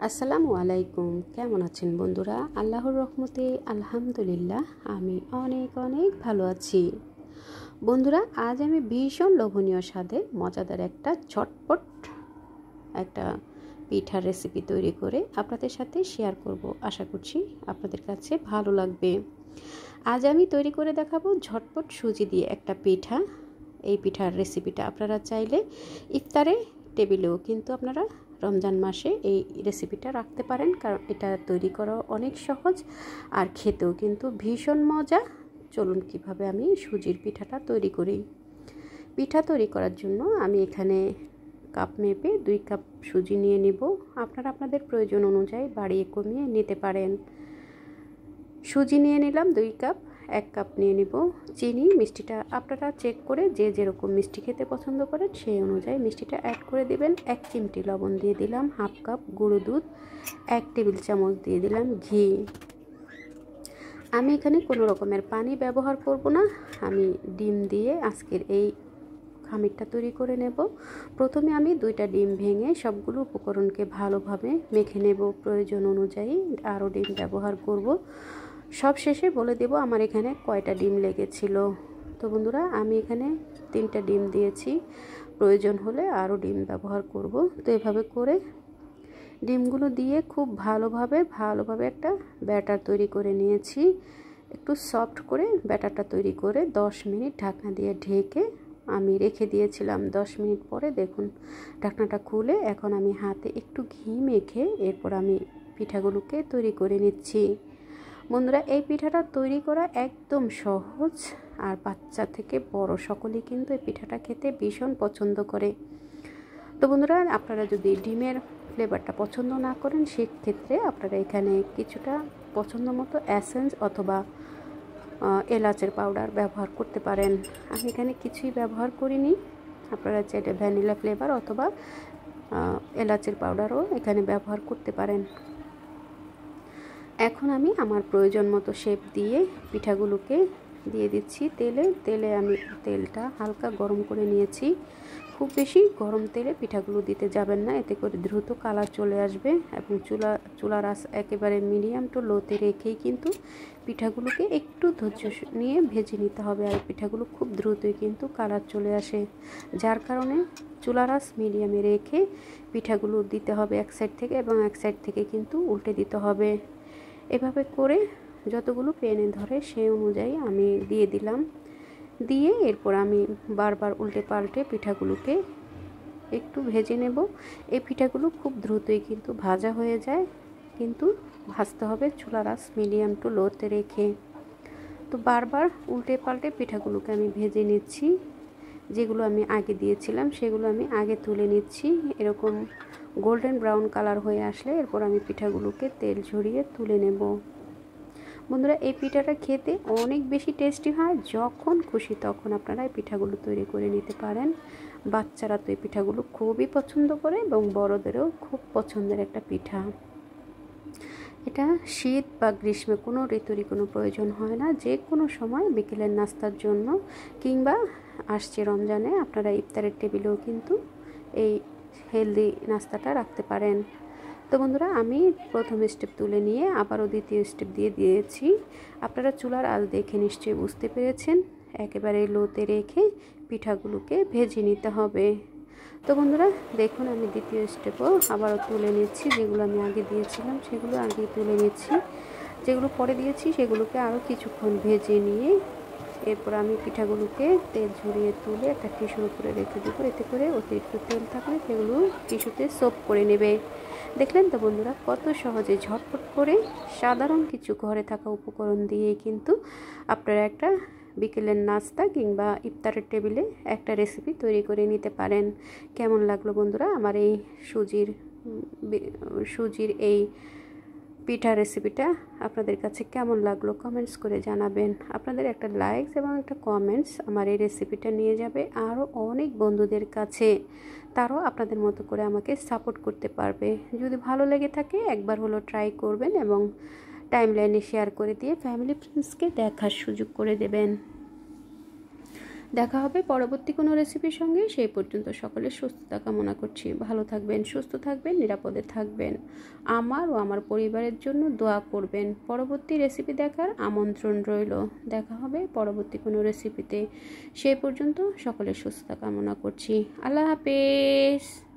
আসসালামু আলাইকুম। কেমন আছেন বন্ধুরা? আল্লাহর রহমতে আলহামদুলিল্লাহ আমি অনেক অনেক ভালো আছি। বন্ধুরা, আজ আমি ভীষণ লোভনীয় স্বাদে মজাদার একটা ঝটপট একটা পিঠার রেসিপি তৈরি করে আপনাদের সাথে শেয়ার করব। আশা করছি আপনাদের কাছে ভালো লাগবে। আজ আমি তৈরি করে দেখাবো ঝটপট সুজি দিয়ে একটা পিঠা। এই পিঠার রেসিপিটা আপনারা চাইলে ইফতারে টেবিলেও কিন্তু আপনারা রমজান মাসে এই রেসিপিটা রাখতে পারেন, কারণ এটা তৈরি করা অনেক সহজ আর খেতেও কিন্তু ভীষণ মজা। চলুন কিভাবে আমি সুজির পিঠাটা তৈরি করি। পিঠা তৈরি করার জন্য আমি এখানে কাপ মেপে 2 কাপ সুজি নিয়ে নিব। আপনারা আপনাদের প্রয়োজন অনুযায়ী বাড়িয়ে কমিয়ে নিতে পারেন। সুজি নিয়ে নিলাম 2 কাপ। 1 কাপ নিয়ে নিব চিনি। মিষ্টিটা আপনারা চেক করে যে যেরকম মিষ্টি খেতে পছন্দ করেন সেই অনুযায়ী মিষ্টিটা অ্যাড করে দিবেন। 1 চিমটি লবণ দিয়ে দিলাম। হাফ কাপ গুঁড়ো দুধ, 1 টেবিল চামচ দিয়ে দিলাম ঘি। আমি এখানে কোনো রকমের পানি ব্যবহার করব না, আমি ডিম দিয়ে আজকের এই খামিরটা তৈরি করে নেব। প্রথমে আমি 2টা ডিম ভেঙে সবগুলো উপকরণকে ভালোভাবে মেখে নেব। প্রয়োজন অনুযায়ী আরও ডিম ব্যবহার করব। সব শেষে বলে দেব আমার এখানে কয়টা ডিম লেগেছিল। তো বন্ধুরা, আমি এখানে 3টা ডিম দিয়েছি, প্রয়োজন হলে আরও ডিম ব্যবহার করব। তো এভাবে করে ডিমগুলো দিয়ে খুব ভালোভাবে একটা ব্যাটার তৈরি করে নিয়েছি। একটু সফট করে ব্যাটারটা তৈরি করে 10 মিনিট ঢাকনা দিয়ে ঢেকে আমি রেখে দিয়েছিলাম। 10 মিনিট পরে দেখুন ঢাকনাটা খুলে এখন আমি হাতে একটু ঘি মেখে এরপর আমি পিঠাগুলোকে তৈরি করে নিচ্ছি। বন্ধুরা, এই পিঠাটা তৈরি করা একদম সহজ আর বাচ্চা থেকে বড় সকলেই কিন্তু এই পিঠাটা খেতে ভীষণ পছন্দ করে। তো বন্ধুরা, আপনারা যদি ডিমের ফ্লেভারটা পছন্দ না করেন সেক্ষেত্রে আপনারা এখানে কিছুটা পছন্দ মতো এসেন্স অথবা এলাচের পাউডার ব্যবহার করতে পারেন। আমি এখানে কিছুই ব্যবহার করিনি। আপনারা চাইলে ভ্যানিলা ফ্লেভার অথবা এলাচের পাউডারও এখানে ব্যবহার করতে পারেন। এখন আমি আমার প্রয়োজন মতো শেপ দিয়ে পিঠাগুলোকে দিয়ে দিচ্ছি তেলে আমি তেলটা হালকা গরম করে নিয়েছি। খুব বেশি গরম তেলে পিঠাগুলো দিতে যাবেন না, এতে করে দ্রুত কালার চলে আসবে। এবং চুলার আঁচ একেবারে মিডিয়াম টু লোতে রেখেই কিন্তু পিঠাগুলোকে একটু ধৈর্য নিয়ে ভেজে নিতে হবে। আর পিঠাগুলো খুব দ্রুতই কিন্তু কালার চলে আসে, যার কারণে চুলার আঁচ মিডিয়ামে রেখে পিঠাগুলো দিতে হবে এক সাইড থেকে, এবং এক সাইড থেকে কিন্তু উল্টে দিতে হবে। এভাবে করে যতগুলো পেনে ধরে সেই অনুযায়ী আমি দিয়ে দিলাম। দিয়ে এরপর আমি বারবার উল্টে পাল্টে পিঠাগুলোকে একটু ভেজে নেব। এই পিঠাগুলো খুব দ্রুতই কিন্তু ভাজা হয়ে যায়, কিন্তু ভাজতে হবে চুলার আঁচ মিডিয়াম টু লোতে রেখে। তো বারবার উল্টে পাল্টে পিঠাগুলোকে আমি ভেজে নিচ্ছি। যেগুলো আমি আগে দিয়েছিলাম সেগুলো আমি আগে তুলে নিচ্ছি। এরকম গোল্ডেন ব্রাউন কালার হয়ে আসলে এরপর আমি পিঠাগুলোকে তেল ঝরিয়ে তুলে নেব। বন্ধুরা, এই পিঠাটা খেতে অনেক বেশি টেস্টি হয়। যখন খুশি তখন আপনারা এই পিঠাগুলো তৈরি করে নিতে পারেন। বাচ্চারা তো এই পিঠাগুলো খুবই পছন্দ করে এবং বড়দেরও খুব পছন্দের একটা পিঠা। এটা শীত বা গ্রীষ্মে কোনো ঋতুরই কোনো প্রয়োজন হয় না, যে কোনো সময় বিকেলের নাস্তার জন্য কিংবা আসছে রমজানে আপনারা ইফতারের টেবিলেও কিন্তু এই হেলদি নাস্তাটা রাখতে পারেন। তো বন্ধুরা, আমি প্রথম স্টেপ তুলে নিয়ে আবারও দ্বিতীয় স্টেপ দিয়ে দিয়েছি। আপনারা চুলার আঁচ দেখে নিশ্চয়ই বুঝতে পেরেছেন। একেবারে লোতে রেখে পিঠাগুলোকে ভেজে নিতে হবে। তো বন্ধুরা, দেখুন আমি দ্বিতীয় স্টেপও আবারও তুলে নিচ্ছি। যেগুলো আমি আগে দিয়েছিলাম সেগুলো আগে তুলে নিচ্ছি, যেগুলো পরে দিয়েছি সেগুলোকে আরও কিছুক্ষণ ভেজে নিয়ে এরপর আমি পিঠাগুলোকে তেল ঝরিয়ে তুলে একটা টিস্যুর উপরে রেখে দেবো। এতে করে অতিরিক্ত তেল থাকলে সেগুলো টিস্যুতে সোপ করে নেবে। দেখলেন তো বন্ধুরা, কত সহজে ঝটপট করে সাধারণ কিছু ঘরে থাকা উপকরণ দিয়ে কিন্তু আপনারা একটা বিকেলের নাস্তা কিংবা ইফতারের টেবিলে একটা রেসিপি তৈরি করে নিতে পারেন। কেমন লাগলো বন্ধুরা আমার এই সুজির এই পিঠা রেসিপিটা? আপনাদের কাছে কেমন লাগলো কমেন্টস করে জানাবেন। আপনাদের একটা লাইকস এবং একটা কমেন্টস আমার এই রেসিপিটা নিয়ে যাবে আরও অনেক বন্ধুদের কাছে। তারাও আপনাদের মতো করে আমাকে সাপোর্ট করতে পারবে। যদি ভালো লেগে থাকে একবার হলো ট্রাই করবেন এবং টাইমলাইনে শেয়ার করে দিয়ে ফ্যামিলি ফ্রেন্ডসকে দেখার সুযোগ করে দেবেন। দেখা হবে পরবর্তী কোনো রেসিপির সঙ্গে। সেই পর্যন্ত সকলের সুস্থতা কামনা করছি। ভালো থাকবেন, সুস্থ থাকবেন, নিরাপদে থাকবেন। আমার ও আমার পরিবারের জন্য দোয়া করবেন। পরবর্তী রেসিপি দেখার আমন্ত্রণ রইল। দেখা হবে পরবর্তী কোনো রেসিপিতে। সেই পর্যন্ত সকলের সুস্থতা কামনা করছি। আল্লাহ হাফেজ।